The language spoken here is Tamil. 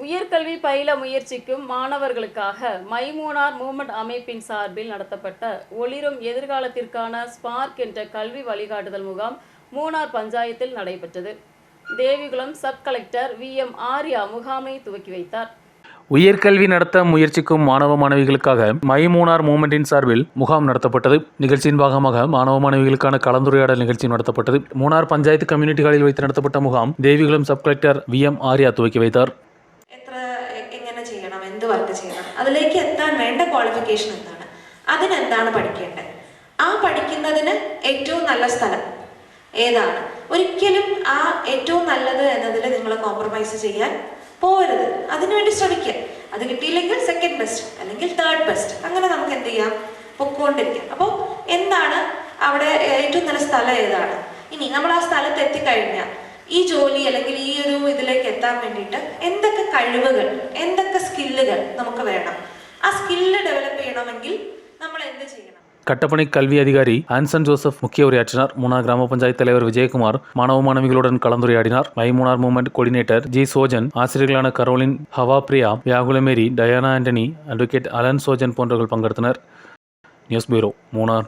உயர்கல்வி பயில முயற்சிக்கும் மாணவர்களுக்காக மைமூனார் மூமெண்ட் அமைப்பின் சார்பில் நடத்தப்பட்ட ஒளிரும் எதிர்காலத்திற்கான ஸ்பார்க் என்ற கல்வி வழிகாட்டுதல் முகாம் மூணார் பஞ்சாயத்தில் நடைபெற்றது. Devikulam sub collector VM Arya முகாமை துவக்கி வைத்தார். உயர்கல்வி நடத்த முயற்சிக்கும் மாணவ மாணவிகளுக்காக மைமூனார் மூமெண்டின் சார்பில் முகாம் நடத்தப்பட்டது. நிகழ்ச்சியின் பாகமாக மாணவ மாணவிகளுக்கான கலந்துரையாடல் நிகழ்ச்சி நடத்தப்பட்டது. மூணார் பஞ்சாயத்து கம்யூனிட்டி ஹாலில் வைத்து നടത്തപ്പെട്ട മുഖാം Devikulam sub collector VM Arya തുവക്കി വയ്ത്താർ. എങ്ങനെ ചെയ്യണം, എന്ത് വർക്ക് ചെയ്യണം, അതിലേക്ക് എത്താൻ വേണ്ട ക്വാളിഫിക്കേഷൻ എന്താണ്, അതിനെന്താണ് പഠിക്കേണ്ടത്, ആ പഠിക്കുന്നതിന് ഏറ്റവും നല്ല സ്ഥലം ഏതാണ്, ഒരിക്കലും ആ ഏറ്റവും നല്ലത് എന്നതിൽ നിങ്ങൾ കോംപ്രമൈസ് ചെയ്യാൻ പോകരുത്. അതിനുവേണ്ടി ശ്രമിക്കുക. അത് കിട്ടിയില്ലെങ്കിൽ സെക്കൻഡ് ബെസ്റ്റ് അല്ലെങ്കിൽ തേർഡ് ബെസ്റ്റ്, അങ്ങനെ നമുക്ക് എന്ത് ചെയ്യാം, പൊക്കോണ്ടിരിക്കാം. അപ്പോൾ എന്താണ് അവിടെ ഏറ്റവും നല്ല സ്ഥലം ഏതാണ്, ഇനി നമ്മൾ ആ സ്ഥലത്ത് എത്തിക്കഴിഞ്ഞാൽ ഈ ജോലി അല്ലെങ്കിൽ ഈ ഒരു ഇതിലേക്ക് എത്താൻ വേണ്ടിയിട്ട് എന്തൊക്കെ കഴിവുകൾ, എന്തൊക്കെ സ്കില്ലുകൾ നമുക്ക് വേണം, ആ സ്കില്ല് ഡെവലപ്പ് ചെയ്യണമെങ്കിൽ നമ്മൾ എന്ത് ചെയ്യണം. கட்டப்பணி கல்வி அதிகாரி ஆன்சன் ஜோசப் முக்கிய உரையாற்றினார். மூணார் கிராம பஞ்சாயத்து தலைவர் விஜயகுமார் மாணவ மாணவிகளுடன் கலந்துரையாடினார். மைமூனார் மூமெண்ட் கோஆர்டினேட்டர் ஜி சோஜன், ஆசிரியர்களான Caroline, Hawa Priya, Viyagulamary, Diana Antony, advocate Alan Sojan போன்றவர்கள் பங்கெடுத்தனர். News bureau, Munnar.